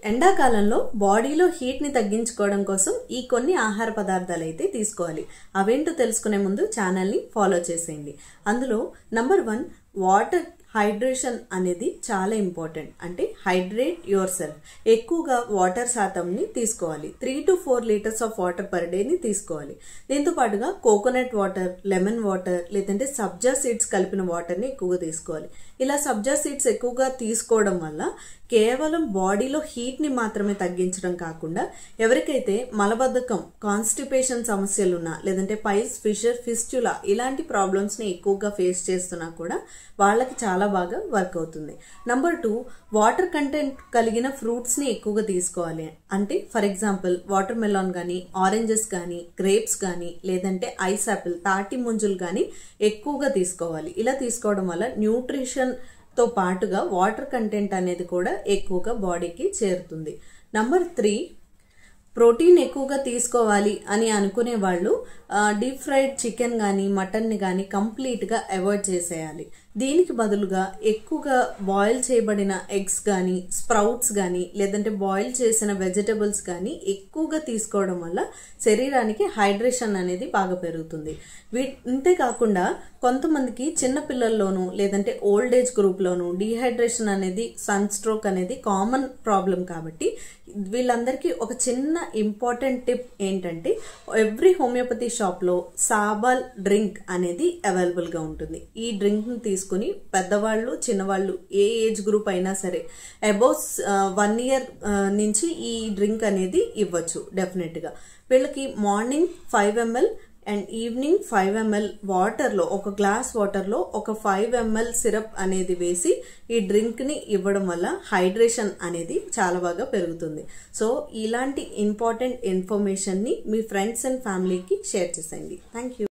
ఎండాకాలంలో బాడీలో హీట్ ని తగ్గించుకోవడం కోసం ఈ కొన్ని ఆహార పదార్థాలు అయితే తీసుకోవాలి. అవేంటో తెలుసుకునే ముందు ఛానల్ ని ఫాలో చేసేయండి. అందులో నంబర్ 1 వాటర్ హైడ్రేషన్ అనేది చాలా ఇంపార్టెంట్. అంటే హైడ్రేట్ యువర్ సెల్ఫ్. ఎక్కువగా వాటర్ శాతంని తీసుకోవాలి. 3 to 4 litres of water per day ని తీసుకోవాలి. దీంతో పాటుగా కోకోనట్ వాటర్, లెమన్ వాటర్ లేదంటే సబ్జా సీడ్స్ కలిపిన వాటర్ ని ఎక్కువగా తీసుకోవాలి. ఇలా సబ్జా సీడ్స్ ఎక్కువగా తీసుకోవడం వల్ల కేవలం బాడీలో హీట్ ని మాత్రమే తగ్గించడం కాకుండా ఎవరికైతే మలబద్ధకం, కాన్స్టిపేషన్ సమస్యలున్నా లేదంటే పైల్స్, ఫిషర్, ఫిస్టులా ఇలాంటి ప్రాబ్లమ్స్ ని ఎక్కువగా ఫేస్ చేస్తున్నా కూడా వాళ్ళకి చాలా బాగా వర్క్ అవుతుంది. నంబర్ 2 వాటర్ కంటెంట్ కలిగిన ఫ్రూట్స్ ని ఎక్కువగా తీసుకోవాలి. అంటే ఫర్ ఎగ్జాంపుల్ వాటర్ మెలాన్ గానీ, ఆరెంజెస్ గానీ, గ్రేప్స్ గానీ లేదంటే ఐస్ యాపిల్, తాటి ముంజులు గానీ ఎక్కువగా తీసుకోవాలి. ఇలా తీసుకోవడం వల్ల న్యూట్రిషన్ తో పాటుగా వాటర్ కంటెంట్ అనేది కూడా ఎక్కువగా బాడీకి చేరుతుంది. నంబర్ 3 ప్రోటీన్ ఎక్కువగా తీసుకోవాలి అని అనుకునే వాళ్ళు డీప్ ఫ్రైడ్ చికెన్ గానీ, మటన్ ని గానీ కంప్లీట్ గా అవాయిడ్ చేసేయాలి. దీనికి బదులుగా ఎక్కువగా బాయిల్ చేయబడిన ఎగ్స్ గానీ, స్ప్రౌట్స్ గానీ లేదంటే బాయిల్ చేసిన వెజిటబుల్స్ గానీ ఎక్కువగా తీసుకోవడం వల్ల శరీరానికి హైడ్రేషన్ అనేది బాగా పెరుగుతుంది. ఇంతేకాకుండా కొంతమందికి చిన్న పిల్లల్లోనూ లేదంటే ఓల్డ్ ఏజ్ గ్రూప్ లోనూ డీహైడ్రేషన్ అనేది, సన్ స్ట్రోక్ అనేది కామన్ ప్రాబ్లం. కాబట్టి వీళ్ళందరికీ ఒక చిన్న ఇంపార్టెంట్ టిప్ ఏంటంటే ఎవ్రీ హోమియోపతి షాప్ లో సాబాల్ డ్రింక్ అనేది అవైలబుల్ గా ఉంటుంది. ఈ డ్రింక్ ని తీసుకుని పెద్దవాళ్ళు, చిన్నవాళ్ళు ఏ ఏజ్ గ్రూప్ అయినా సరే అబౌవ్ 1 year నుంచి ఈ డ్రింక్ అనేది ఇవ్వచ్చు డెఫినెట్ గా. వీళ్ళకి morning 5 ml and evening 5 ml water లో, ఒక గ్లాస్ వాటర్ లో ఒక 5 ml సిరప్ అనేది వేసి ఈ డ్రింక్ ని ఇవ్వడం వల్ల హైడ్రేషన్ అనేది చాలా బాగా పెరుగుతుంది. సో ఇలాంటి ఇంపార్టెంట్ ఇన్ఫర్మేషన్ ని మీ ఫ్రెండ్స్ అండ్ ఫ్యామిలీకి షేర్ చేసేయండి. Thank you.